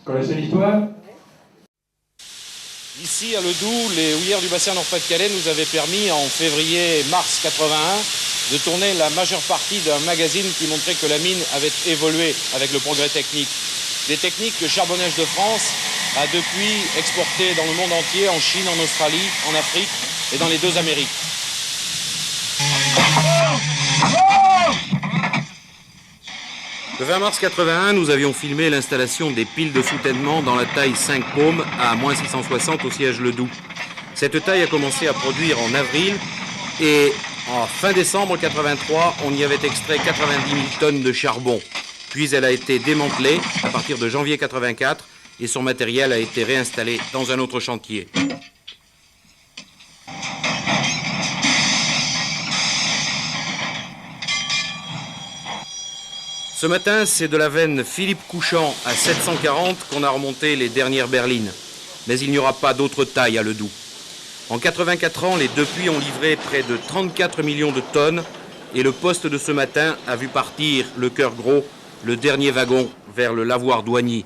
Connaissez l'histoire? Ici, à Ledoux, les houillères du bassin Nord-Pas-de-Calais nous avaient permis, en février-mars 81, de tourner la majeure partie d'un magazine qui montrait que la mine avait évolué avec le progrès technique. Des techniques que Charbonnages de France a depuis exportées dans le monde entier, en Chine, en Australie, en Afrique et dans les deux Amériques. Le 20 mars 81, nous avions filmé l'installation des piles de soutènement dans la taille 5 paumes à moins 660 au siège Ledoux. Cette taille a commencé à produire en avril et en fin décembre 83, on y avait extrait 90 000 tonnes de charbon. Puis elle a été démantelée à partir de janvier 84 et son matériel a été réinstallé dans un autre chantier. Ce matin, c'est de la veine Philippe Couchant à 740 qu'on a remonté les dernières berlines. Mais il n'y aura pas d'autre taille à Ledoux. En 84 ans, les deux puits ont livré près de 34 millions de tonnes et le poste de ce matin a vu partir le cœur gros, le dernier wagon vers le lavoir d'Oigny.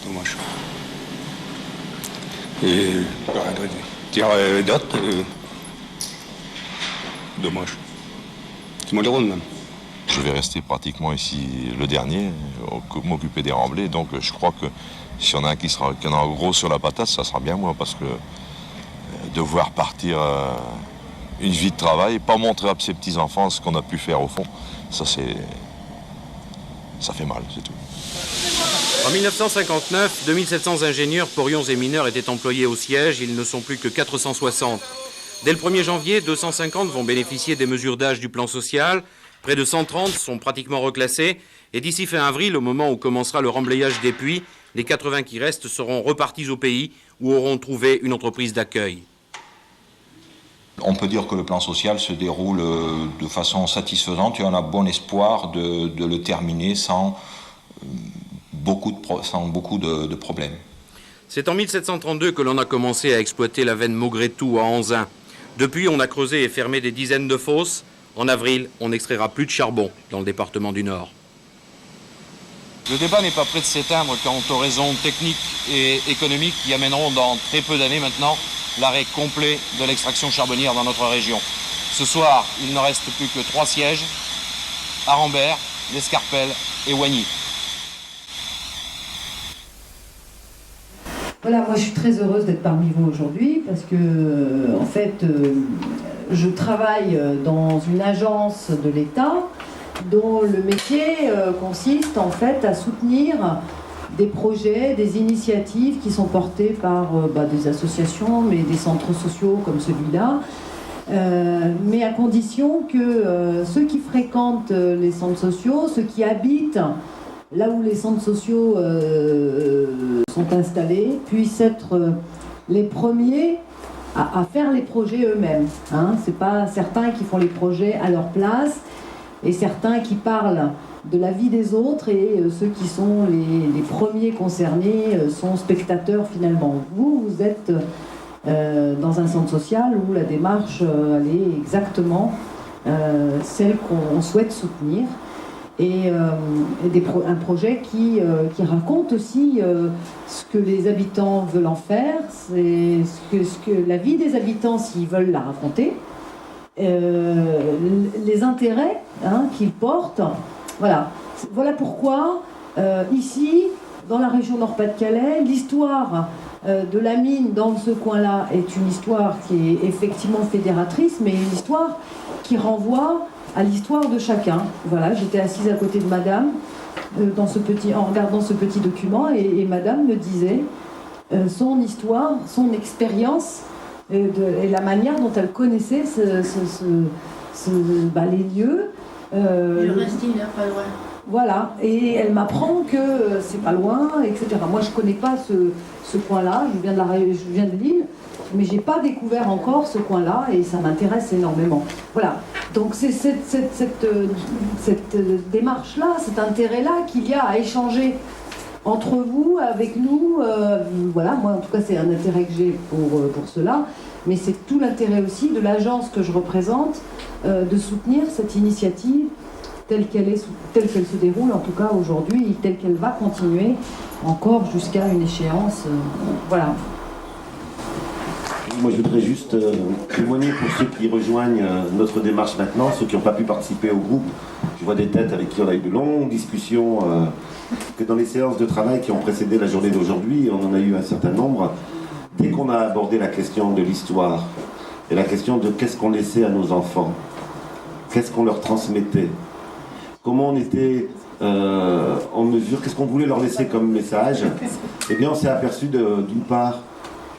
Dommage. Et dire d'autres, dommage. C'est malheureux même. Je vais rester pratiquement ici le dernier, m'occuper des remblais, donc je crois que si on a un qui en a gros sur la patate, ça sera bien moi, parce que devoir partir une vie de travail, pas montrer à ses petits-enfants ce qu'on a pu faire au fond, ça fait mal, c'est tout. En 1959, 2700 ingénieurs, porions et mineurs étaient employés au siège, ils ne sont plus que 460. Dès le 1er janvier, 250 vont bénéficier des mesures d'âge du plan social, près de 130 sont pratiquement reclassés, et d'ici fin avril, au moment où commencera le remblayage des puits, les 80 qui restent seront repartis au pays ou auront trouvé une entreprise d'accueil. On peut dire que le plan social se déroule de façon satisfaisante et on a bon espoir de le terminer sans beaucoup de problèmes. C'est en 1732 que l'on a commencé à exploiter la veine Maugrétou à Anzin. Depuis, on a creusé et fermé des dizaines de fosses. En avril, on n'extraira plus de charbon dans le département du Nord. Le débat n'est pas près de s'éteindre quant aux raisons techniques et économiques qui amèneront dans très peu d'années maintenant l'arrêt complet de l'extraction charbonnière dans notre région. Ce soir, il ne reste plus que 3 sièges, Arambert, l'Escarpelle et Oigny. Voilà, moi je suis très heureuse d'être parmi vous aujourd'hui parce que, en fait, je travaille dans une agence de l'État dont le métier consiste en fait à soutenir des projets, des initiatives qui sont portées par des associations, mais des centres sociaux comme celui-là, mais à condition que ceux qui fréquentent les centres sociaux, ceux qui habitent là où les centres sociaux sont installés, puissent être les premiers à faire les projets eux-mêmes. Hein. C'est pas certains qui font les projets à leur place et certains qui parlent de la vie des autres et ceux qui sont les premiers concernés sont spectateurs finalement. Vous êtes dans un centre social où la démarche elle est exactement celle qu'on souhaite soutenir. Et un projet qui raconte aussi ce que les habitants veulent en faire, c'est ce que la vie des habitants s'ils veulent la raconter, les intérêts qu'ils portent. Voilà pourquoi ici, dans la région Nord-Pas-de-Calais, l'histoire de la mine dans ce coin-là est une histoire qui est effectivement fédératrice, mais une histoire qui renvoie à l'histoire de chacun. Voilà, j'étais assise à côté de madame en regardant ce petit document et madame me disait son histoire, son expérience et la manière dont elle connaissait les lieux. Le Restine, pas loin. Voilà, et elle m'apprend que c'est pas loin, etc. Moi, je connais pas ce coin-là, je viens de Lille, mais j'ai pas découvert encore ce coin-là et ça m'intéresse énormément. Voilà, donc c'est cette démarche-là, cet intérêt-là qu'il y a à échanger entre vous, avec nous. Voilà, moi, en tout cas, c'est un intérêt que j'ai pour cela, mais c'est tout l'intérêt aussi de l'agence que je représente de soutenir cette initiative telle qu'elle se déroule, en tout cas aujourd'hui, telle qu'elle va continuer encore jusqu'à une échéance. Voilà. Moi, je voudrais juste témoigner pour ceux qui rejoignent notre démarche maintenant, ceux qui n'ont pas pu participer au groupe. Je vois des têtes avec qui on a eu de longues discussions, que dans les séances de travail qui ont précédé la journée d'aujourd'hui, on en a eu un certain nombre. Dès qu'on a abordé la question de l'histoire et la question de qu'est-ce qu'on laissait à nos enfants, qu'est-ce qu'on leur transmettait, comment on était en mesure, qu'est-ce qu'on voulait leur laisser comme message, eh bien on s'est aperçu d'une part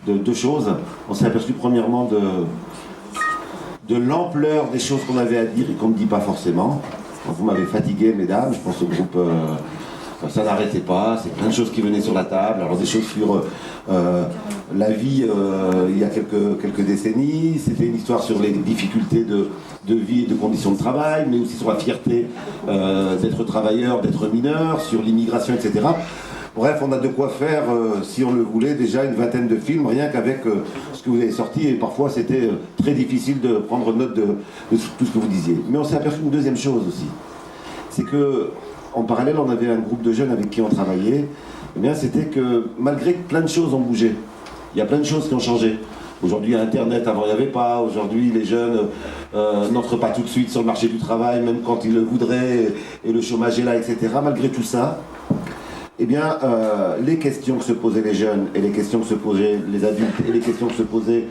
de deux choses. On s'est aperçu premièrement de l'ampleur des choses qu'on avait à dire et qu'on ne dit pas forcément. Vous m'avez fatigué, mesdames, je pense au groupe, ça n'arrêtait pas, c'est plein de choses qui venaient sur la table. Alors des choses sur la vie il y a quelques décennies, c'était une histoire sur les difficultés de vie et de conditions de travail, mais aussi sur la fierté d'être travailleur, d'être mineur, sur l'immigration, etc. Bref, on a de quoi faire, si on le voulait, déjà une vingtaine de films, rien qu'avec ce que vous avez sorti, et parfois c'était très difficile de prendre note de tout ce que vous disiez. Mais on s'est aperçu d'une deuxième chose aussi, c'est que en parallèle, on avait un groupe de jeunes avec qui on travaillait, eh bien c'était que malgré que plein de choses ont bougé, il y a plein de choses qui ont changé. Aujourd'hui, il y a Internet, avant il n'y avait pas. Aujourd'hui, les jeunes n'entrent pas tout de suite sur le marché du travail, même quand ils le voudraient, et le chômage est là, etc. Malgré tout ça, eh bien, les questions que se posaient les jeunes, et les questions que se posaient les adultes, et les questions que se posaient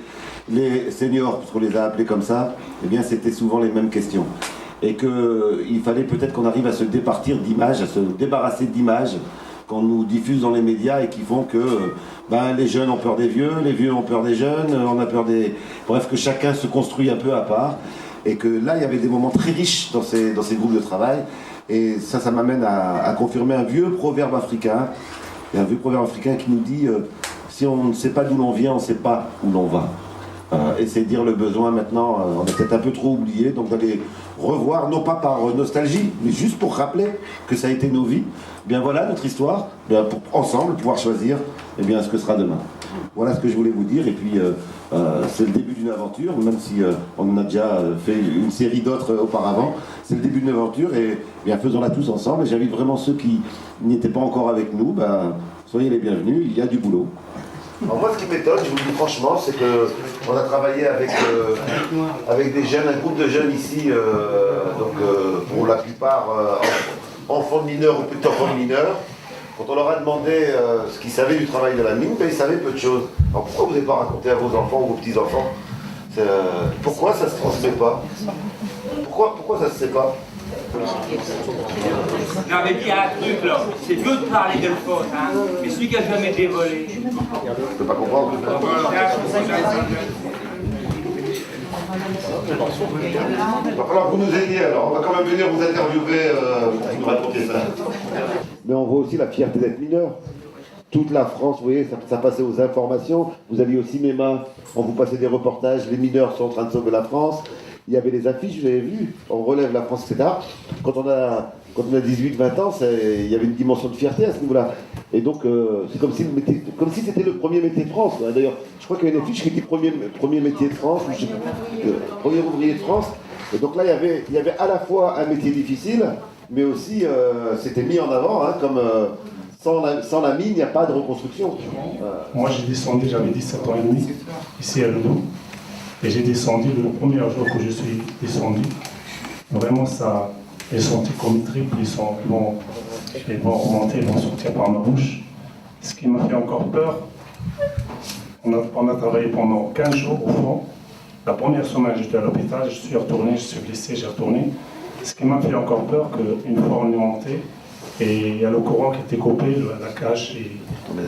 les seniors, puisqu'on les a appelés comme ça, eh bien, c'était souvent les mêmes questions. Et qu'il fallait peut-être qu'on arrive à se départir d'images, à se débarrasser d'images qu'on nous diffuse dans les médias et qui font que les jeunes ont peur des vieux, les vieux ont peur des jeunes, on a peur des... Bref, que chacun se construit un peu à part. Et que là, il y avait des moments très riches dans ces groupes de travail. Et ça m'amène à confirmer un vieux proverbe africain. Il y a un vieux proverbe africain qui nous dit si on ne sait pas d'où l'on vient, on ne sait pas où l'on va. Et c'est dire le besoin maintenant, on est peut-être un peu trop oublié, donc d'aller revoir, non pas par nostalgie, mais juste pour rappeler que ça a été nos vies. Bien voilà notre histoire, bien, pour ensemble pouvoir choisir ce que sera demain. Voilà ce que je voulais vous dire, et puis c'est le début d'une aventure, même si on en a déjà fait une série d'autres auparavant. C'est le début d'une aventure, et bien faisons-la tous ensemble. Et j'invite vraiment ceux qui n'étaient pas encore avec nous, soyez les bienvenus, il y a du boulot. Alors moi, ce qui m'étonne, je vous le dis franchement, c'est qu'on a travaillé avec des jeunes, un groupe de jeunes ici, pour la plupart enfants de mineurs ou petits enfants de mineurs. Quand on leur a demandé ce qu'ils savaient du travail de la mine, ils savaient peu de choses. Alors pourquoi vous n'avez pas raconté à vos enfants ou vos petits-enfants pourquoi ça ne se transmet pas? Pourquoi ça ne se sait pas? Non mais il y a un truc là, c'est dur de parler de faute, hein, mais celui qui a jamais été volé. Je peux pas comprendre. Il va falloir que vous nous aidiez alors, on va quand même venir vous interviewer pour nous raconter ça. Mais on voit aussi la fierté d'être mineur. Toute la France, vous voyez, ça passait aux informations. Vous aviez au cinéma, on vous passait des reportages, les mineurs sont en train de sauver la France. Il y avait des affiches, vous avez vu, on relève la France, etc. Quand on a 18-20 ans, il y avait une dimension de fierté à ce niveau-là. Et donc, c'est comme si c'était le premier métier de France. D'ailleurs, je crois qu'il y avait une affiche qui était premier métier de France, ou je sais plus, premier ouvrier de France. Et donc là, il y avait à la fois un métier difficile, mais aussi, c'était mis en avant, comme sans la mine, il n'y a pas de reconstruction. Moi, j'ai descendu, j'avais 17 ans et demi, ici à Ledoux. Et j'ai descendu le premier jour que je suis descendu. Vraiment, ça est senti comme une triple. Ils vont remonter, ils vont sortir par ma bouche. Ce qui m'a fait encore peur, on a travaillé pendant 15 jours au fond. La première semaine, j'étais à l'hôpital, je suis retourné, je suis blessé, j'ai retourné. Ce qui m'a fait encore peur, qu'une fois on est monté, et il y a le courant qui était coupé, la cage, et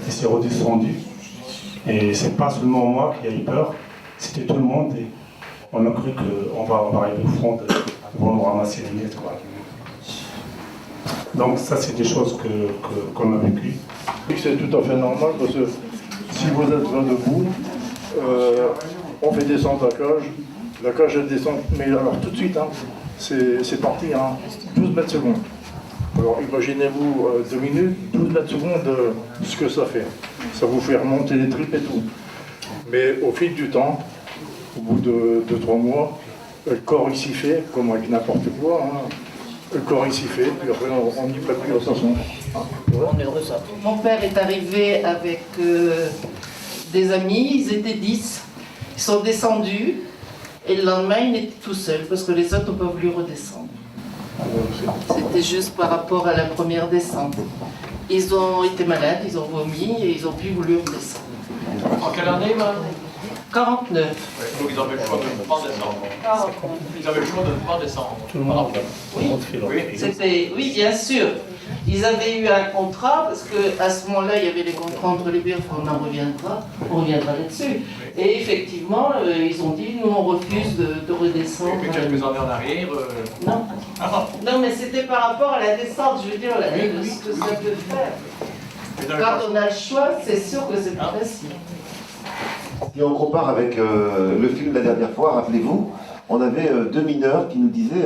il s'est redescendu. Et c'est pas seulement moi qui ai eu peur, c'était tout le monde, et on a cru qu'on va arriver au fond, ils vont nous ramasser les miettes, quoi. Donc ça, c'est des choses qu'on a vécues. C'est tout à fait normal, parce que si vous êtes là debout, on fait descendre la cage elle descend, mais alors tout de suite, c'est parti, 12 mètres secondes. Alors imaginez-vous 2 minutes, 12 mètres secondes, ce que ça fait. Ça vous fait remonter les tripes et tout. Mais au fil du temps, au bout de 2-3 mois, le corps il s'y fait, comme avec n'importe quoi. le corps il s'y fait, puis après on n'y fait plus de toute façon. Mon père est arrivé avec des amis, ils étaient 10. Ils sont descendus et le lendemain il était tout seul parce que les autres n'ont pas voulu redescendre. C'était juste par rapport à la première descente. Ils ont été malades, ils ont vomi et ils n'ont plus voulu redescendre. En quelle année, madame? 49. Donc ils avaient le choix de ne pas descendre. Ils avaient le choix de ne pas descendre. Tout le monde. Oui, bien sûr. Ils avaient eu un contrat, parce qu'à ce moment-là, il y avait les contrats entre les biens, on reviendra là-dessus. Et effectivement, ils ont dit, nous on refuse de redescendre. Et quelques années en arrière... Non. Non, mais c'était par rapport à la descente, je veux dire, de ce que ça peut faire. Quand on a le choix, c'est sûr que c'est plus facile. Si on compare avec le film de la dernière fois, rappelez-vous, on avait deux mineurs qui nous disaient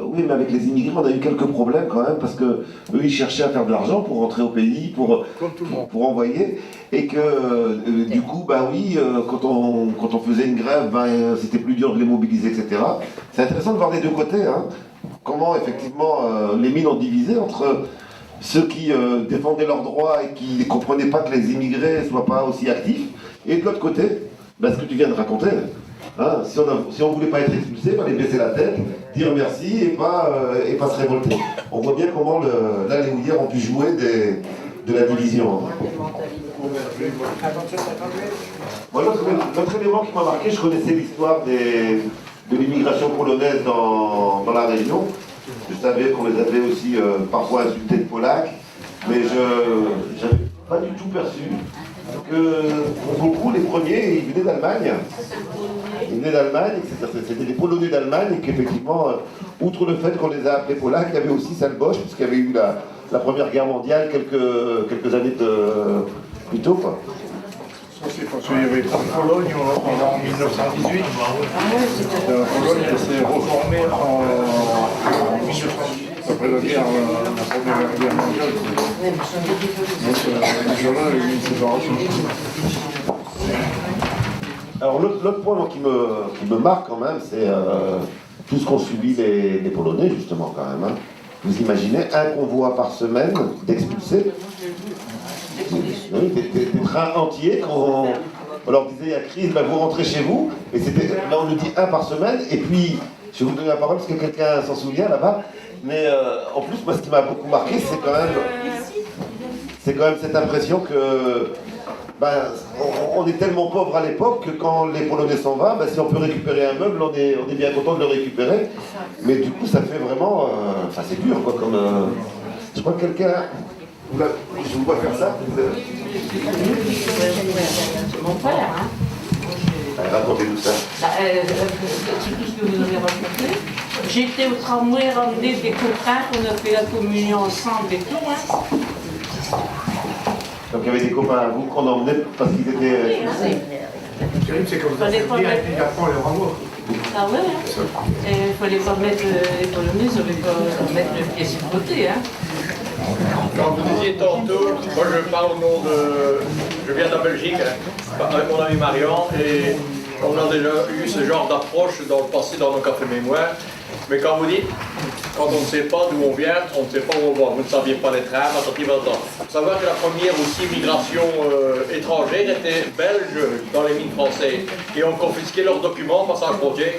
oui, mais avec les immigrés, on a eu quelques problèmes quand même, parce que eux, ils cherchaient à faire de l'argent pour rentrer au pays, pour envoyer, et que du coup, bah oui, quand on faisait une grève, c'était plus dur de les mobiliser, etc. C'est intéressant de voir les deux côtés, hein, comment effectivement les mines ont divisé entre ceux qui défendaient leurs droits et qui ne comprenaient pas que les immigrés ne soient pas aussi actifs, et de l'autre côté, ce que tu viens de raconter. Hein, si on ne voulait pas être expulsé, il fallait baisser la tête, dire merci et pas se révolter. On voit bien comment là les houillères ont pu jouer de la division. Moi, l'autre élément qui m'a marqué, je connaissais l'histoire de l'immigration polonaise dans la région. Je savais qu'on les avait aussi parfois insultés de Polacs, mais je n'avais pas du tout perçu que pour beaucoup les premiers ils venaient d'Allemagne. Ils venaient d'Allemagne, c'était des Polonais d'Allemagne, et qu'effectivement, outre le fait qu'on les a appelés Polacs, il y avait aussi Salbosch, puisqu'il y avait eu la Première Guerre mondiale quelques années plus tôt. Quoi. Ça c'est parce qu'il y avait en Pologne en 1918. La Pologne s'est reformée en 1918. Après la Première Guerre mondiale. Donc déjà là, il y a eu une séparation. Alors l'autre point qui me marque quand même, c'est tout ce qu'ont subi les Polonais, justement, quand même. Hein. Vous imaginez un convoi par semaine d'expulsés, des trains entiers, on leur disait il y a crise, vous rentrez chez vous, et là on nous dit un par semaine, et puis je vais vous donner la parole parce que quelqu'un s'en souvient là-bas, mais en plus moi ce qui m'a beaucoup marqué c'est quand même cette impression que on est tellement pauvre à l'époque que quand les Polonais s'en vont, si on peut récupérer un meuble, on est bien content de le récupérer. Mais du coup, ça fait vraiment... c'est dur, quoi, comme... Je crois que quelqu'un... Je vous vois faire ça. Mon père, hein. Racontez-nous ça. Tout ce que vous avez raconté. J'étais au tramway ramener des copains, on a fait la communion ensemble et tout, hein. Donc il y avait des copains à vous qu'on emmenait parce qu'ils étaient... C'est que vous avez bien et après les renvoie. Ah ouais, il fallait pas mettre les Polonais, il fallait pas mettre le pied sur le côté, hein. Quand vous disiez tantôt, moi je parle au nom de... Je viens de la Belgique, hein, avec mon ami Marion, et on a déjà eu ce genre d'approche dans le passé dans nos cafés mémoires. Mais quand vous dites, quand on ne sait pas d'où on vient, on ne sait pas où on va. Vous ne saviez pas les trains, Il faut savoir que la première aussi migration étrangère était belge dans les mines françaises. Et on confisquait leurs documents en passant à la frontière.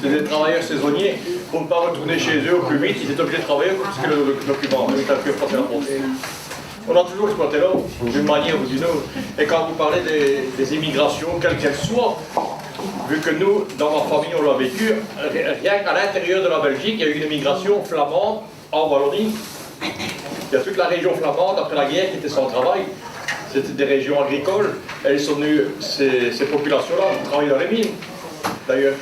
C'était des travailleurs saisonniers. Pour ne pas retourner chez eux au plus vite, ils étaient obligés de travailler pour confisquer leurs documents. Ils étaient plus passer à la frontière. On a toujours exploité l'eau, d'une manière ou d'une autre. Et quand vous parlez des immigrations, quelles qu'elles soient, vu que nous, dans ma famille, on l'a vécu, rien qu'à l'intérieur de la Belgique, il y a eu une immigration flamande en Wallonie. Il y a toute la région flamande, après la guerre, qui était sans travail. C'était des régions agricoles. Elles sont venues, ces populations-là, travailler dans les mines. D'ailleurs,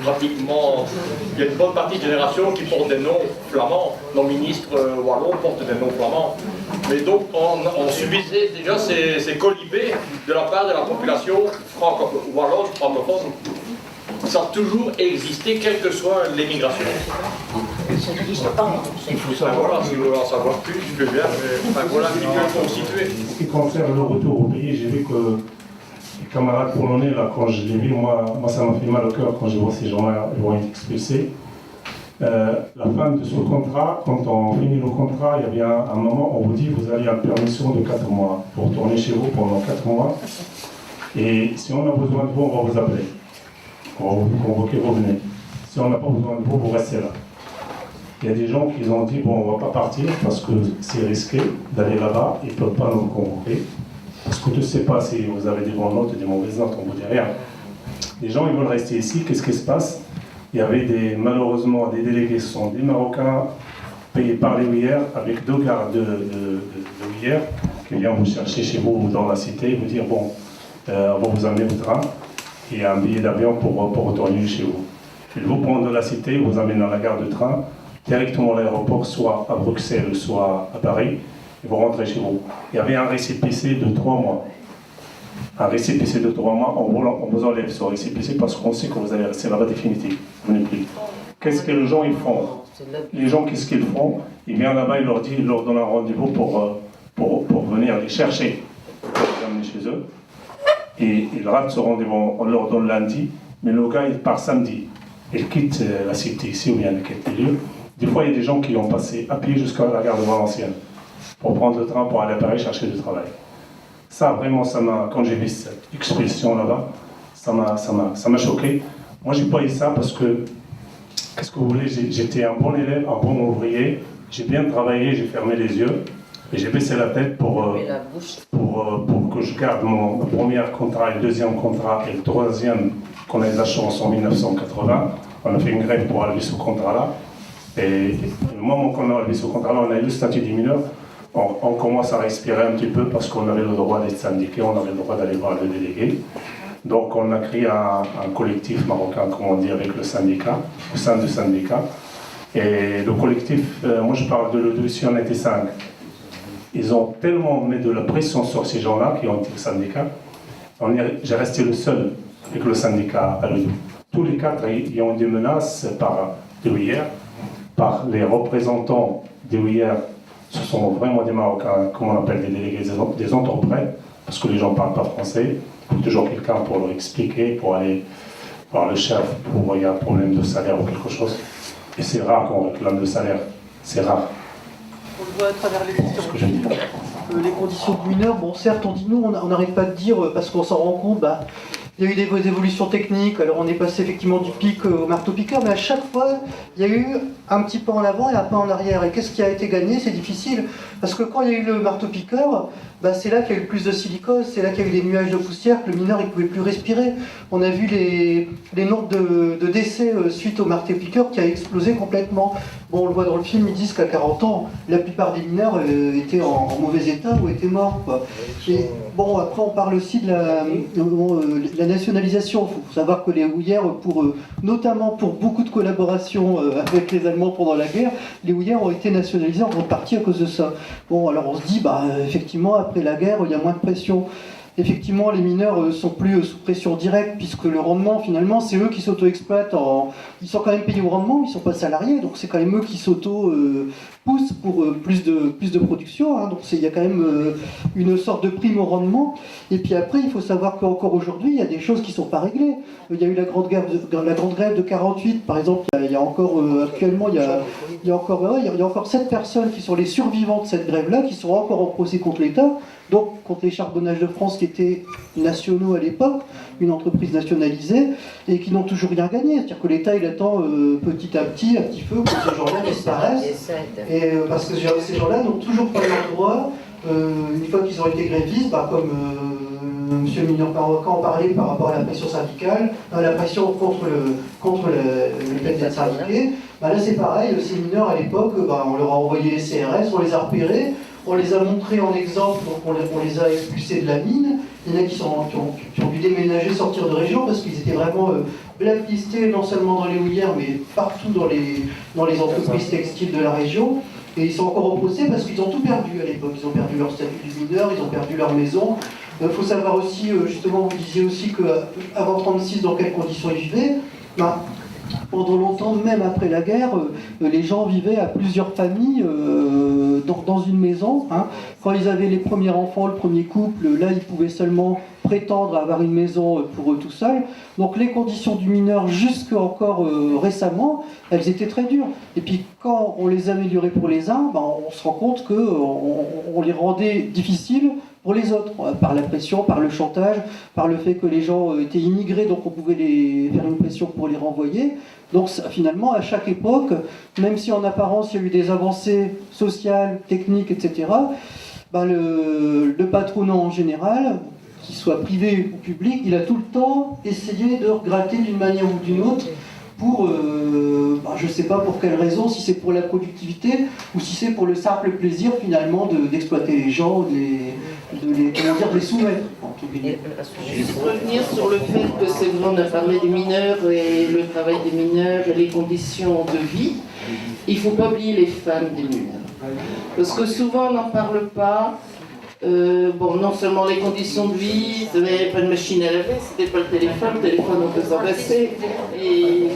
pratiquement, il y a une bonne partie de génération qui portent des noms flamands. Nos ministres wallons portent des noms flamands. Mais donc, on subissait déjà ces colibés de la part de la population wallonne, francophone. Ça a toujours existé, quelle que soit l'émigration. Ça n'existe pas. Il faut savoir, si vous voulez en savoir plus, je veux bien, mais voilà un petit peu pour situer. En ce qui concerne le retour au pays, j'ai vu que les camarades polonais, là, quand je les vis, moi ça m'a fait mal au cœur quand je vois ces gens-là, ils vont être expulsés. La fin de ce contrat, quand on finit le contrat, il y a bien un moment, on vous dit vous avez une permission de 4 mois pour retourner chez vous pendant 4 mois. Et si on a besoin de vous, on va vous appeler. On va vous convoquer, vous venez. Si on n'a pas besoin de vous, vous restez là. Il y a des gens qui ont dit bon, on ne va pas partir parce que c'est risqué d'aller là-bas, ils ne peuvent pas nous convoquer. Parce que tu ne sais pas si vous avez des bonnes notes ou des mauvaises notes, on ne vous dit rien. Les gens, ils veulent rester ici, qu'est-ce qui se passe? Il y avait malheureusement des délégués, ce sont des Marocains payés par les ouillères, avec 2 gardes de ouillères qui viennent vous chercher chez vous ou dans la cité, vous dire bon, on va vous amener au train et un billet d'avion pour retourner chez vous. Ils vous prennent de la cité, vous amènent dans la gare de train, directement à l'aéroport, soit à Bruxelles, soit à Paris, et vous rentrez chez vous. Il y avait un récépissé de 3 mois. Un récépissé de 3 mois, on vous enlève ce récépissé parce qu'on sait que vous allez rester là-bas définitivement. Vous n'êtes plus. Qu'est-ce que les gens ils font? Les gens, qu'est-ce qu'ils font? Ils viennent là-bas, ils leur donnent un rendez-vous pour venir les chercher, pour les amener chez eux. Et ils ratent ce rendez-vous, on leur donne lundi, mais le gars il part samedi. Il quitte la cité ici, ou bien il quitte les lieux. Des fois, il y a des gens qui ont passé à pied jusqu'à la gare de Valenciennes pour prendre le train pour aller à Paris chercher du travail. Ça, vraiment, quand j'ai vu cette expulsion là-bas, ça m'a choqué. Moi, j'ai pas eu ça parce que, qu'est-ce que vous voulez, j'étais un bon élève, un bon ouvrier, j'ai bien travaillé, j'ai fermé les yeux, et j'ai baissé la tête pour que je garde mon premier contrat, le deuxième contrat et le troisième qu'on a eu la chance en 1980. On a fait une grève pour enlever ce contrat-là. Et le moment qu'on a enlevé ce contrat-là, on a eu le statut des mineurs. On commence à respirer un petit peu parce qu'on avait le droit d'être syndiqué, on avait le droit d'aller voir le délégué. Donc on a créé un collectif marocain, comme on dit, avec le syndicat, au sein du syndicat. Et le collectif, moi je parle de l'E2, si on était 5. Ils ont tellement mis de la pression sur ces gens-là qui ont été le syndicat. J'ai resté le seul avec le syndicat à l'E2. Tous les 4, ils ont des menaces par des ouillères, par les représentants des ouillères. Ce sont vraiment des Marocains, comme on appelle des délégués des entreprises, parce que les gens ne parlent pas français. Il faut toujours quelqu'un pour leur expliquer, pour aller voir le chef, pour il y a un problème de salaire ou quelque chose. Et c'est rare qu'on réclame de salaire, c'est rare. On le voit à travers les questions. Les conditions de mineurs, bon certes on dit nous, on n'arrête pas de dire, parce qu'on s'en rend compte, il y a eu des évolutions techniques, alors on est passé effectivement du pic au marteau-piqueur, mais à chaque fois, il y a eu un petit pas en avant et un pas en arrière. Et qu'est-ce qui a été gagné? C'est difficile, parce que quand il y a eu le marteau-piqueur, c'est là qu'il y a eu le plus de silicose, c'est là qu'il y a eu des nuages de poussière, que le mineur ne pouvait plus respirer. On a vu les nombres de décès suite au marteau-piqueur qui a explosé complètement. Bon, on le voit dans le film, ils disent qu'à 40 ans, la plupart des mineurs étaient en mauvais état ou étaient morts, quoi. Et bon, après on parle aussi de la nationalisation. Il faut savoir que les houillères, notamment pour beaucoup de collaborations avec les Allemands pendant la guerre, les houillères ont été nationalisées en grande partie à cause de ça. Bon, alors on se dit, effectivement, après la guerre, il y a moins de pression. Effectivement, les mineurs sont plus sous pression directe, puisque le rendement, finalement, c'est eux qui s'auto-exploitent. Ils sont quand même payés au rendement, ils ne sont pas salariés, donc c'est quand même eux qui s'auto-poussent pour plus de production. Donc il y a quand même une sorte de prime au rendement. Et puis après, il faut savoir qu'encore aujourd'hui, il y a des choses qui ne sont pas réglées. Il y a eu la grande grève de 48, par exemple. Il y a encore, actuellement, il y a encore 7 personnes qui sont les survivants de cette grève-là, qui sont encore en procès contre l'État. Donc contre les Charbonnages de France qui étaient nationaux à l'époque, une entreprise nationalisée, et qui n'ont toujours rien gagné. C'est-à-dire que l'État il attend petit à petit, un petit peu, que ces gens-là disparaissent. Et parce que ces gens-là n'ont toujours pas leur droit, une fois qu'ils ont été grévistes, comme M. Mineur-Marocain en parlait par rapport à la pression syndicale, la pression contre le fait d'être syndiqué. Là c'est pareil, ces mineurs à l'époque, on leur a envoyé les CRS, on les a repérés, on les a montrés en exemple, donc on les a expulsés de la mine. Il y en a qui ont dû déménager, sortir de région parce qu'ils étaient vraiment blacklistés, non seulement dans les houillères, mais partout dans les entreprises textiles de la région. Et ils sont encore en procès parce qu'ils ont tout perdu à l'époque. Ils ont perdu leur statut de mineur, ils ont perdu leur maison. Il faut savoir aussi, justement, vous disiez aussi qu'avant 1936, dans quelles conditions ils vivaient. pendant longtemps, même après la guerre, les gens vivaient à plusieurs familles dans une maison. Hein. Quand ils avaient les premiers enfants, le premier couple, là, ils pouvaient seulement prétendre avoir une maison pour eux tout seuls. Donc les conditions du mineur, jusqu'à encore récemment, elles étaient très dures. Et puis quand on les améliorait pour les uns, ben, on se rend compte qu'on les rendait difficiles pour les autres, par la pression, par le chantage, par le fait que les gens étaient immigrés, donc on pouvait faire une pression pour les renvoyer. Donc finalement, à chaque époque, même si en apparence il y a eu des avancées sociales, techniques, etc., ben le patronat en général, qu'il soit privé ou public, il a tout le temps essayé de gratter d'une manière ou d'une autre pour, je ne sais pas pour quelle raison, si c'est pour la productivité ou si c'est pour le simple plaisir finalement d'exploiter les gens, de les soumettre. Juste revenir sur le fait que c'est vrai, on a parlé des mineurs et le travail des mineurs et les conditions de vie. Il ne faut pas oublier les femmes des mineurs. Parce que souvent on n'en parle pas. Non seulement les conditions de vie, il n'y avait pas de machine à laver, c'était pas le téléphone on peut s'en passer. Et il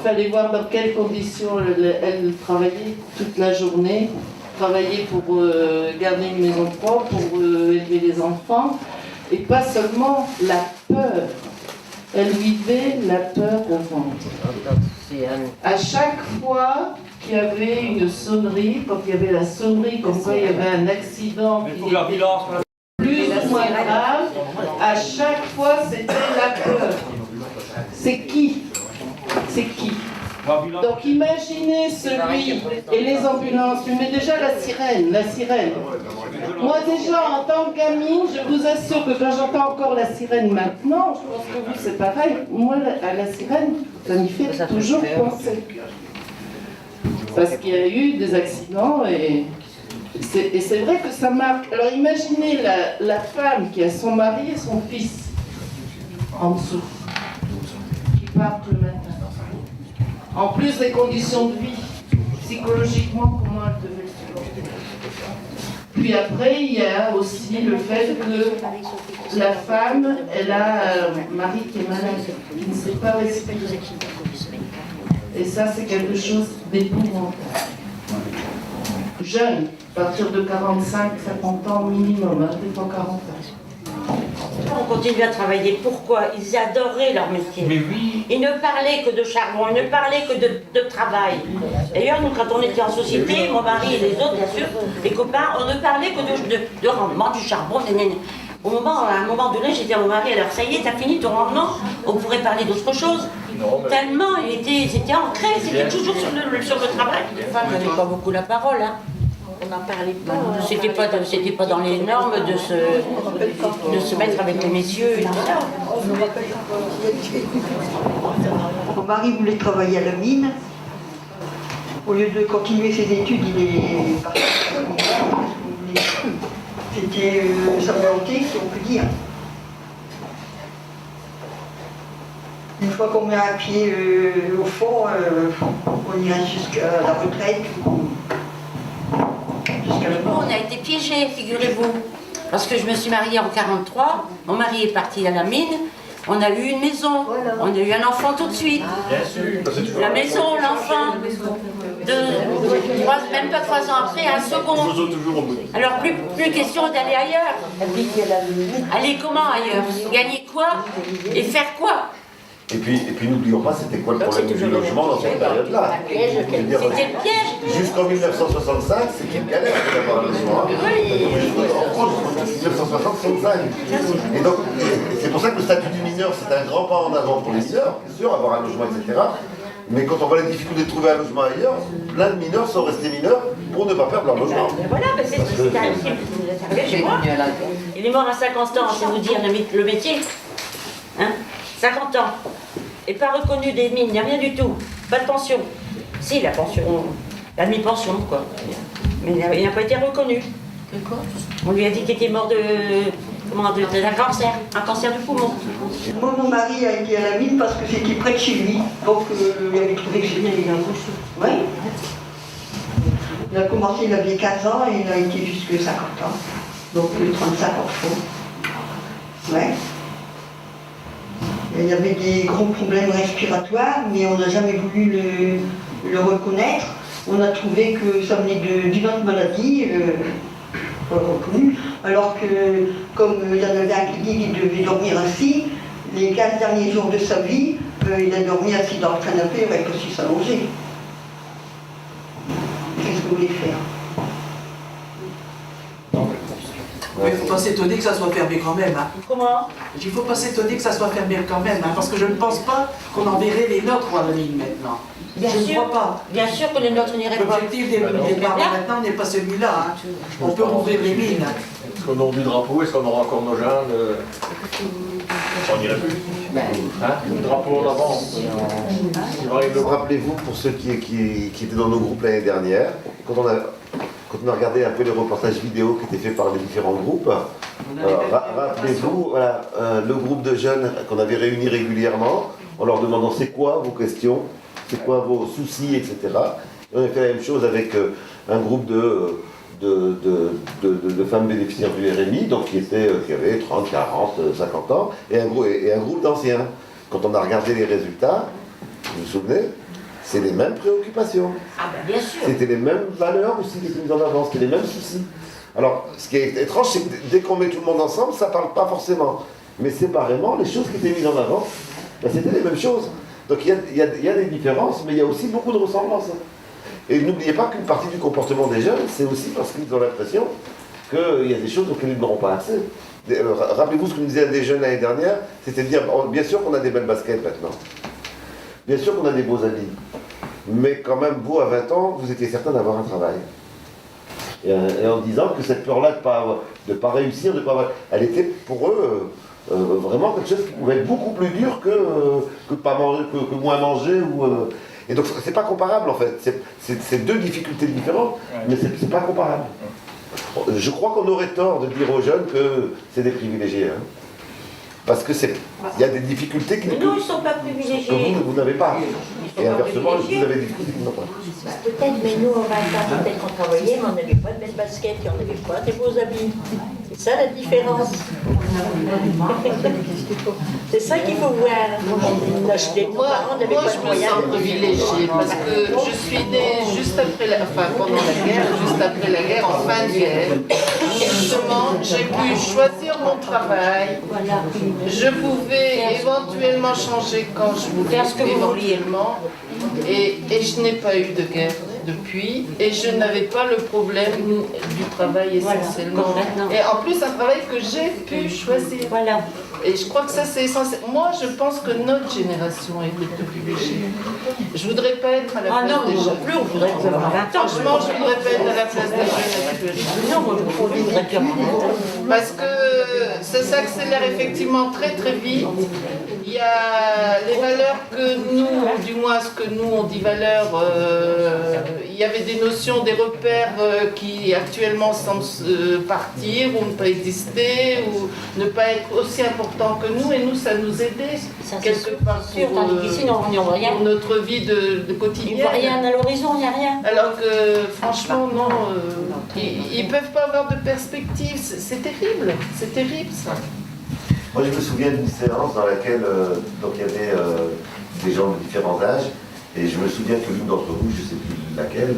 fallait voir dans quelles conditions elle travaillait toute la journée, travailler pour garder une maison propre, pour élever les enfants, et pas seulement la peur. Elle vivait la peur au ventre. À chaque fois qu'il y avait une sonnerie, quand il y avait la sonnerie, comme quoi il y avait un accident qui était plus ou moins grave, à chaque fois c'était la peur. C'est qui? C'est qui? Donc imaginez celui et les ambulances, mais déjà la sirène. Moi déjà en tant que gamine, je vous assure que quand j'entends encore la sirène maintenant, je pense que vous c'est pareil, moi à la sirène, ça m'y fait toujours penser. Parce qu'il y a eu des accidents et c'est vrai que ça marque. Alors imaginez la femme qui a son mari et son fils en dessous, qui partent le matin. En plus des conditions de vie, psychologiquement, comment elle devait le faire. Puis après, il y a aussi le fait que la femme, elle a un mari qui est malade, qui ne sait pas respirer. Et ça, c'est quelque chose d'épouvantable. Jeune, à partir de 45, 50 ans minimum, des fois 40 ans. On continue à travailler. Pourquoi? Ils adoraient leur métier. Mais oui. Ils ne parlaient que de charbon, ils ne parlaient que de travail. D'ailleurs, nous, quand on était en société, mon mari et les autres, bien sûr, les copains, on ne parlait que de rendement, du charbon, à un moment donné, j'ai dit à mon mari, alors ça y est, t'as fini ton rendement, on pourrait parler d'autre chose. Tellement c'était ancré, c'était toujours sur le travail. Les femmes n'avaient pas beaucoup la parole, hein. On n'en parlait pas. C'était pas dans les normes de se mettre avec les messieurs et tout ça. Mon mari voulait travailler à la mine. Au lieu de continuer ses études, il est parti. C'était sa volonté, si on peut dire. Une fois qu'on met un pied au fond, on ira jusqu'à la retraite. On a été piégés, figurez-vous. Parce que je me suis mariée en 1943, mon mari est parti à la mine, on a eu une maison, on a eu un enfant tout de suite. La maison, l'enfant, même pas 3 ans après, un second. Alors plus question d'aller ailleurs. Aller comment ailleurs? Gagner quoi? Et faire quoi? Et puis n'oublions pas, c'était quoi le problème du logement dans cette période-là? C'était le piège. Jusqu'en 1965, c'était une galère d'avoir un logement. En France, 1965. Et donc, c'est pour ça que le statut du mineur, c'est un grand pas en avant pour les mineurs, bien sûr, avoir un logement, etc. Mais quand on voit la difficulté de trouver un logement ailleurs, plein de mineurs sont restés mineurs pour ne pas perdre leur logement. Voilà, c'est arrivé chez moi. Il est mort à 50 ans, c'est vous dire le métier. Hein? 50 ans, et pas reconnu des mines, il n'y a rien du tout, pas de pension. Si, la pension, la demi-pension, quoi. Mais il n'a pas été reconnu. On lui a dit qu'il était mort d'un cancer du poumon. Moi, mon mari a été à la mine parce que c'était près de chez lui, donc il avait trouvé que c'était bien. Oui. Il a commencé, il avait 15 ans et il a été jusque 50 ans, donc 35 ans. Ouais. Il y avait des gros problèmes respiratoires, mais on n'a jamais voulu le reconnaître. On a trouvé que ça venait d'une autre maladie, pas reconnue, alors que, comme il y en avait un qui dit qu'il devait dormir assis, les 15 derniers jours de sa vie, il a dormi assis dans le canapé avec le 6 allongé. Qu'est-ce que vous voulez faire? Il ne faut pas s'étonner que ça soit fermé quand même. Hein. Comment? Il ne faut pas s'étonner que ça soit fermé quand même, hein, parce que je ne pense pas qu'on enverrait les nôtres à la ligne maintenant. Bien je sûr, ne crois pas. Bien sûr que les nôtres n'iraient pas. L'objectif des parents maintenant n'est pas celui-là. Hein. On peut rouvrir les mines. Est-ce qu'au nom du drapeau, est-ce qu'on aura encore nos jeunes on n'irait plus. Hein, le drapeau en avant. Rappelez-vous, pour ceux qui étaient dans nos groupes l'année dernière, quand on a regardé un peu les reportages vidéo qui étaient faits par les différents groupes, rappelez-vous, voilà, le groupe de jeunes qu'on avait réunis régulièrement, en leur demandant c'est quoi vos questions, c'est quoi vos soucis, etc. Et on a fait la même chose avec un groupe de femmes bénéficiaires du RMI, donc qui avaient 30, 40, 50 ans, et un groupe d'anciens. Quand on a regardé les résultats, vous vous souvenez, c'est les mêmes préoccupations. Ah ben bien sûr. C'était les mêmes valeurs aussi qui étaient mises en avant, c'était les mêmes soucis. Alors, ce qui est étrange, c'est que dès qu'on met tout le monde ensemble, ça ne parle pas forcément. Mais séparément, les choses qui étaient mises en avant, ben, c'était les mêmes choses. Donc il y a des différences, mais il y a aussi beaucoup de ressemblances. Et n'oubliez pas qu'une partie du comportement des jeunes, c'est aussi parce qu'ils ont l'impression qu'il y a des choses auxquelles ils n'auront pas accès. Rappelez-vous ce que nous disait un des jeunes l'année dernière, c'était de dire, bien sûr qu'on a des belles baskets maintenant, bien sûr qu'on a des beaux habits, mais quand même, vous, à 20 ans, vous étiez certain d'avoir un travail. Et en disant que cette peur-là de ne pas réussir, elle était pour eux vraiment quelque chose qui pouvait être beaucoup plus dur que moins manger. Et donc c'est pas comparable en fait, c'est deux difficultés différentes, mais c'est pas comparable. Je crois qu'on aurait tort de dire aux jeunes que c'est des privilégiés. Hein. Parce que il y a des difficultés mais non, ils ne sont pas privilégiés. Que vous n'avez pas. Et inversement, vous avez des difficultés qu'ils n'ont pas. Peut-être, mais nous, on va attendre peut-être qu'on travaillait, mais on n'avait pas de belles baskets, et on n'avait pas des beaux habits. C'est ça la différence. C'est ça qu'il faut voir. Moi, je me sens privilégiée parce que je suis née juste après pendant la guerre, juste après la guerre, en fin de guerre. Justement, j'ai pu choisir mon travail. Je pouvais éventuellement changer quand je voulais, éventuellement. Et je n'ai pas eu de guerre depuis, et je n'avais pas le problème du travail essentiellement. Et en plus, un travail que j'ai pu choisir. Voilà. Et je crois que ça, c'est essentiel. Moi, je pense que notre génération est privilégiée. Je voudrais pas être à la place des jeunes. Non, plus, on voudrait que 20 ans. Franchement, je voudrais pas être à la place des jeunes actuels. Non, moi, je voudrais que 20 ans. Parce que ça s'accélère effectivement très très vite. Il y a les valeurs que nous, du moins ce que nous on dit valeurs, il y avait des notions, des repères qui actuellement semblent partir ou ne pas exister ou ne pas être aussi importants que nous, et nous ça nous aidait quelque part pour notre vie de quotidien. Il n'y a rien à l'horizon, il n'y a rien. Alors que franchement non, ils ne peuvent pas avoir de perspective, c'est terrible ça. Moi, je me souviens d'une séance dans laquelle donc, il y avait des gens de différents âges, et je me souviens que l'une d'entre vous, je ne sais plus laquelle,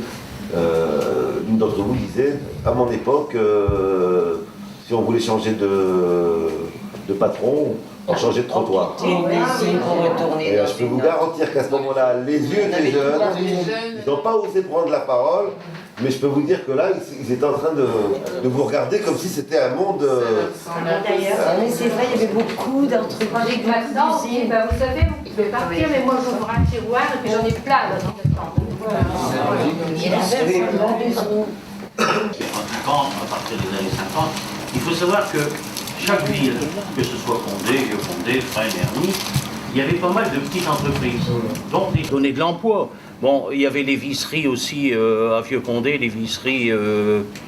l'une d'entre vous disait, à mon époque, si on voulait changer de patron, on changeait de trottoir. Et je peux vous garantir qu'à ce moment-là, les yeux des jeunes, ils n'ont pas osé prendre la parole. Mais je peux vous dire que là, ils étaient en train de vous regarder comme si c'était un monde... Mais c'est vrai, il y avait beaucoup d'entreprises. Quand j'ai 4 ans, vous savez, vous pouvez partir, mais moi j'ouvre un tiroir et puis j'en ai plein dans à partir des années 50, il faut savoir que chaque ville, que ce soit Condé, Vieux-Condé, Fresnes, Hermy, il y avait pas mal de petites entreprises, donc ils donnaient de l'emploi. Bon, il y avait les visseries aussi à Vieux-Condé, les visseries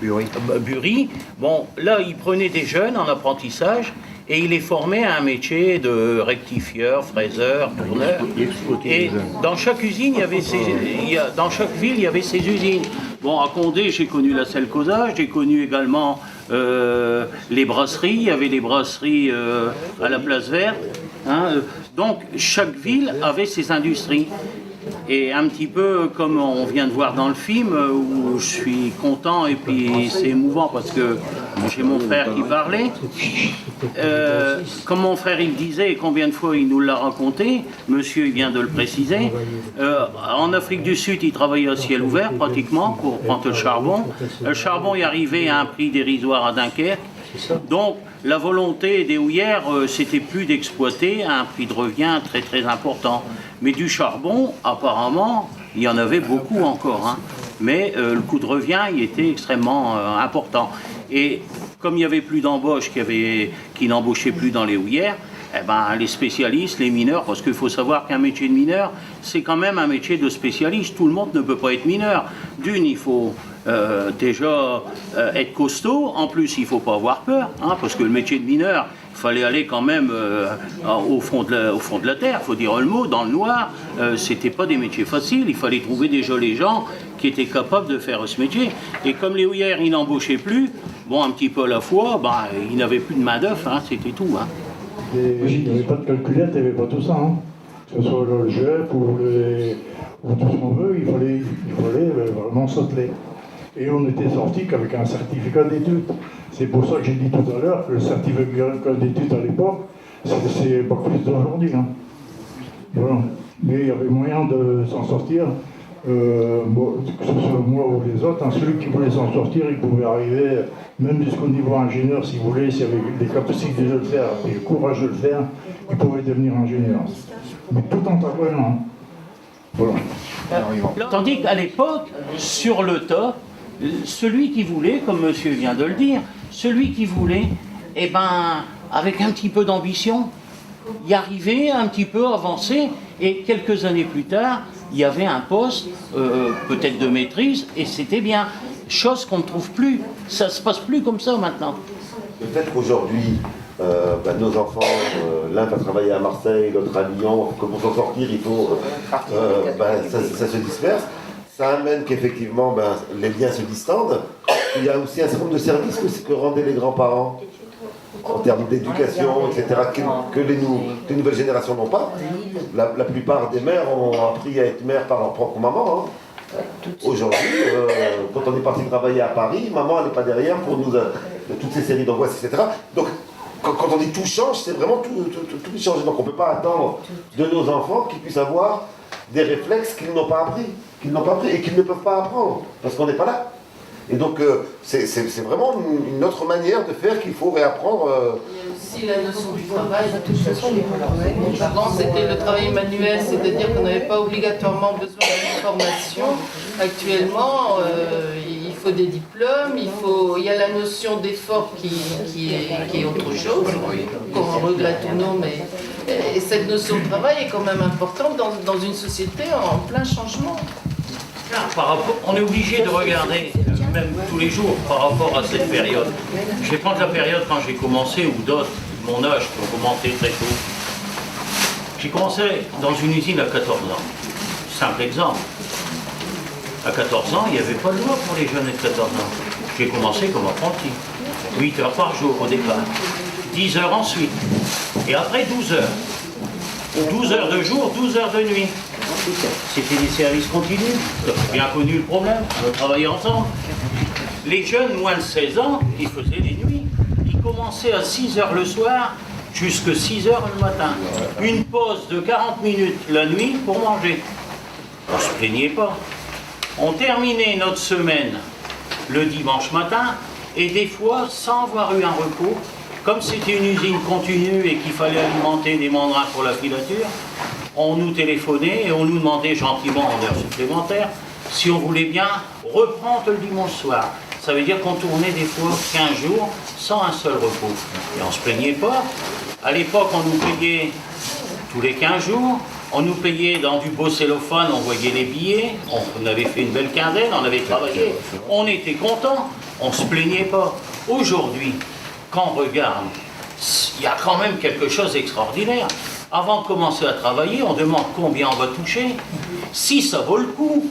Bury. Bon, là, ils prenaient des jeunes en apprentissage et ils les formaient à un métier de rectifieur, fraiseur, tourneur. Et dans chaque usine, dans chaque ville, il y avait ces usines. Bon, à Condé, j'ai connu la Selcosa, j'ai connu également les brasseries. Il y avait les brasseries à la Place Verte. Hein. Donc chaque ville avait ses industries. Et un petit peu comme on vient de voir dans le film, où je suis content et puis c'est émouvant parce que j'ai mon frère qui parlait. Comme mon frère il disait, et combien de fois il nous l'a raconté, monsieur il vient de le préciser, en Afrique du Sud il travaillait à ciel ouvert pratiquement pour prendre le charbon. Le charbon est arrivé à un prix dérisoire à Dunkerque. Donc la volonté des houillères, c'était plus d'exploiter à un prix de revient très très important. Mais du charbon, apparemment, il y en avait beaucoup encore. Hein. Mais le coût de revient, il était extrêmement important. Et comme il n'y avait plus d'embauche, qui n'embauchaient plus dans les houillères, eh ben, les spécialistes, les mineurs, parce qu'il faut savoir qu'un métier de mineur, c'est quand même un métier de spécialiste. Tout le monde ne peut pas être mineur. D'une, il faut déjà être costaud. En plus, il ne faut pas avoir peur, hein, parce que le métier de mineur, il fallait aller quand même au fond de la terre, il faut dire le mot, dans le noir. C'était pas des métiers faciles, il fallait trouver déjà les gens qui étaient capables de faire ce métier. Et comme les houillères, ils n'embauchaient plus, bon, un petit peu à la fois, bah, ils n'avaient plus de main-d'œuvre, hein, c'était tout. Hein. Il n'y avait pas de calculette, il n'y avait pas tout ça. Hein. Que ce soit le GEP ou tout ce qu'on veut, il fallait vraiment s'atteler. Et on était sorti qu'avec un certificat d'études. C'est pour ça que j'ai dit tout à l'heure que le certificat d'études à l'époque, c'est pas plus d'aujourd'hui. Hein. Voilà. Mais il y avait moyen de s'en sortir, bon, que ce soit moi ou les autres. Hein. Celui qui voulait s'en sortir, il pouvait arriver, même jusqu'au niveau ingénieur, s'il voulait, s'il avait des capacités de le faire et le courage de le faire, il pouvait devenir ingénieur. Mais tout en travaillant. Voilà. Tandis qu'à l'époque, sur le tas, celui qui voulait, comme monsieur vient de le dire, celui qui voulait, eh ben, avec un petit peu d'ambition, y arriver, un petit peu avancer, et quelques années plus tard, il y avait un poste, peut-être de maîtrise, et c'était bien. Chose qu'on ne trouve plus. Ça se passe plus comme ça maintenant. Peut-être qu'aujourd'hui, nos enfants, l'un va travailler à Marseille, l'autre à Lyon, que pour s'en sortir, il faut, ça se disperse. Ça amène qu'effectivement, les liens se distendent. Il y a aussi un certain nombre de services que rendaient les grands-parents, en termes d'éducation, etc., que les nouvelles générations n'ont pas. La plupart des mères ont appris à être mères par leur propre maman. Hein. Aujourd'hui, quand on est parti travailler à Paris, maman n'est pas derrière pour nous toutes ces séries d'angoisse, etc. Donc, quand on dit tout change, c'est vraiment tout qui change. Donc on ne peut pas attendre de nos enfants qu'ils puissent avoir des réflexes qu'ils n'ont pas appris, et qu'ils ne peuvent pas apprendre, parce qu'on n'est pas là. Et donc c'est vraiment une autre manière de faire qu'il faut réapprendre. Il y a aussi la notion du travail. De toute façon, avant c'était le travail manuel, c'est-à-dire qu'on n'avait pas obligatoirement besoin d'une formation. Actuellement, il faut des diplômes, il y a la notion d'effort qui est autre chose, qu'on regrette ou non, mais et cette notion de travail est quand même importante dans une société en plein changement. On est obligé de regarder, même tous les jours, par rapport à cette période. Je vais prendre la période quand j'ai commencé, ou d'autres, mon âge, qui ont commencé très tôt. J'ai commencé dans une usine à 14 ans. Simple exemple. À 14 ans, il n'y avait pas de loi pour les jeunes de 14 ans. J'ai commencé comme apprenti. 8 heures par jour au départ. 10 heures ensuite. Et après 12 heures. 12 heures de jour, 12 heures de nuit. C'était des services continus. Vous avez bien connu le problème. On travaillait ensemble. Les jeunes, moins de 16 ans, ils faisaient les nuits. Ils commençaient à 6 heures le soir jusqu'à 6 heures le matin. Une pause de 40 minutes la nuit pour manger. On ne se plaignait pas. On terminait notre semaine le dimanche matin et des fois sans avoir eu un repos. Comme c'était une usine continue et qu'il fallait alimenter des mandrins pour la filature, on nous téléphonait et on nous demandait gentiment en heure supplémentaire si on voulait bien reprendre le dimanche soir. Ça veut dire qu'on tournait des fois 15 jours sans un seul repos. Et on ne se plaignait pas. À l'époque, on nous payait tous les 15 jours. On nous payait dans du beau cellophane, on voyait les billets. On avait fait une belle quinzaine, on avait travaillé. On était contents, on ne se plaignait pas. Aujourd'hui, quand on regarde, il y a quand même quelque chose d'extraordinaire. Avant de commencer à travailler, on demande combien on va toucher, si ça vaut le coup.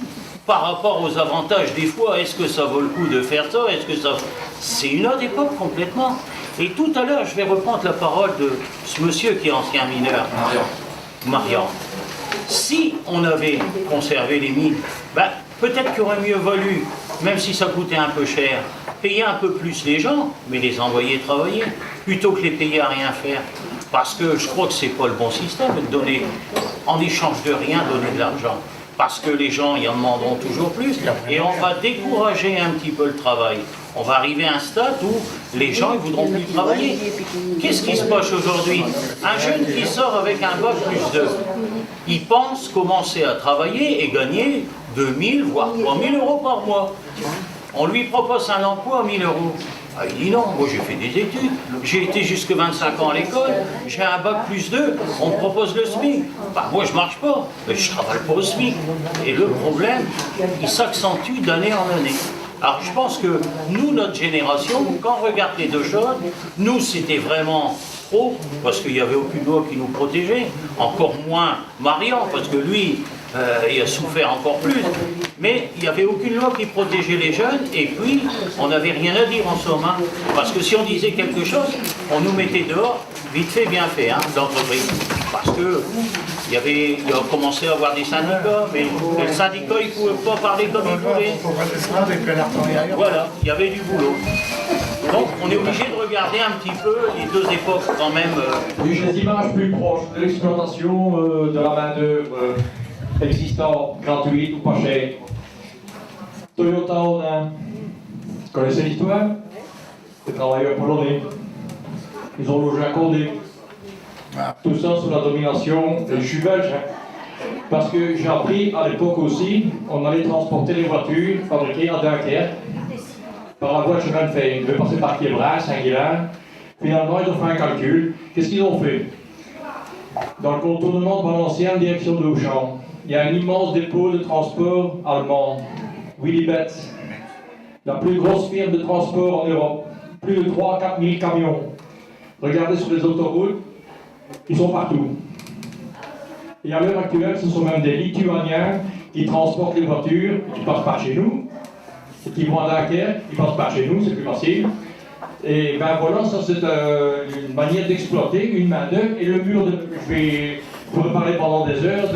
Par rapport aux avantages des fois, est-ce que ça vaut le coup de faire ça? Est-ce que ça... C'est une autre époque complètement. Et tout à l'heure, je vais reprendre la parole de ce monsieur qui est ancien mineur. Marianne, si on avait conservé les mines, ben, peut-être qu'il aurait mieux valu, même si ça coûtait un peu cher, payer un peu plus les gens, mais les envoyer travailler, plutôt que les payer à rien faire. Parce que je crois que c'est pas le bon système de donner, en échange de rien, donner de l'argent. Parce que les gens y en demanderont toujours plus, et on va décourager un petit peu le travail. On va arriver à un stade où les gens ne voudront plus travailler. Qu'est-ce qui se passe aujourd'hui? Un jeune qui sort avec un bac plus 2, il pense commencer à travailler et gagner 2000 voire 3000 euros par mois. On lui propose un emploi à 1000 euros. Ah, il dit non, moi j'ai fait des études, j'ai été jusque 25 ans à l'école, j'ai un bac plus 2, on me propose le SMIC. Bah, moi je marche pas, mais je travaille pas au SMIC. Et le problème, il s'accentue d'année en année. Alors je pense que nous, notre génération, quand on regarde les deux choses, nous c'était vraiment trop, parce qu'il n'y avait aucune loi qui nous protégeait, encore moins Marian, parce que lui, il a souffert encore plus, mais il n'y avait aucune loi qui protégeait les jeunes, et puis on n'avait rien à dire en somme, hein, parce que si on disait quelque chose, on nous mettait dehors, vite fait, bien fait, hein, d'entreprise, parce que il a commencé à avoir des syndicats, mais les syndicats, ils ne pouvaient pas parler comme ils voulaient. Voilà, il y avait du boulot. Donc on est obligé de regarder un petit peu les deux époques quand même. Des images plus proches de l'exploitation de la main-d'œuvre existante, gratuite ou pas chère. Toyota Onin, vous connaissez l'histoire? Des travailleurs polonais. Ils ont logé à Condé. Tout ça sous la domination, et je suis belge, hein, parce que j'ai appris à l'époque aussi, on allait transporter les voitures fabriquées à Dunkerque par la voie de chemin de fer. Ils devaient passer par Quiébrac, Saint-Guilain. Finalement, ils ont fait un calcul. Qu'est-ce qu'ils ont fait? Dans le contournement de Valenciennes, en direction de Auchan, il y a un immense dépôt de transport allemand, Willibet, la plus grosse firme de transport en Europe, plus de 3 000 à 4 000 camions. Regardez sur les autoroutes, ils sont partout. Et à l'heure actuelle, ce sont même des Lituaniens qui transportent les voitures, qui passent par chez nous, et qui vont à Dunkerque, qui passent par chez nous, c'est plus facile. Et ben voilà, ça c'est une manière d'exploiter une main-d'œuvre. Et le mur de. Je pourrais parler pendant des heures,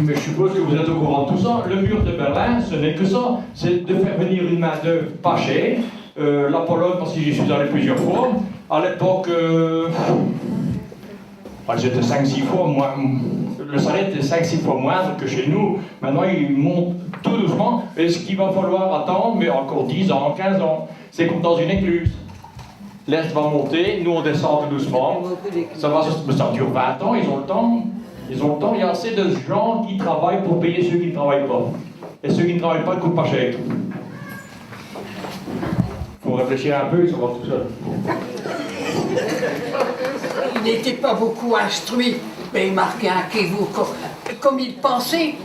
mais je suppose que vous êtes au courant de tout ça. Le mur de Berlin, ce n'est que ça, c'est de faire venir une main-d'œuvre pas chère. La Pologne, parce que j'y suis allé plusieurs fois, à l'époque. J'étais 5-6 fois moins, le salaire était 5-6 fois moindre que chez nous. Maintenant, il monte tout doucement. Et ce qu'il va falloir attendre, mais encore 10 ans, 15 ans, c'est comme dans une écluse. L'Est va monter, nous on descend tout doucement. Ça dure 20 ans, ils ont le temps. Ils ont le temps. Il y a assez de gens qui travaillent pour payer ceux qui ne travaillent pas. Et ceux qui ne travaillent pas ne coûtent pas cher. Il faut réfléchir un peu, ils sont pas tout seuls. Il n'était pas beaucoup instruit, mais il marquait un Kévo comme il pensait.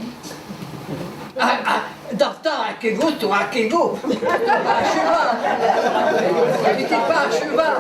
Dans le temps, un Kévo, c'est un Kévo. Il n'était pas un cheval. Il n'était pas un cheval.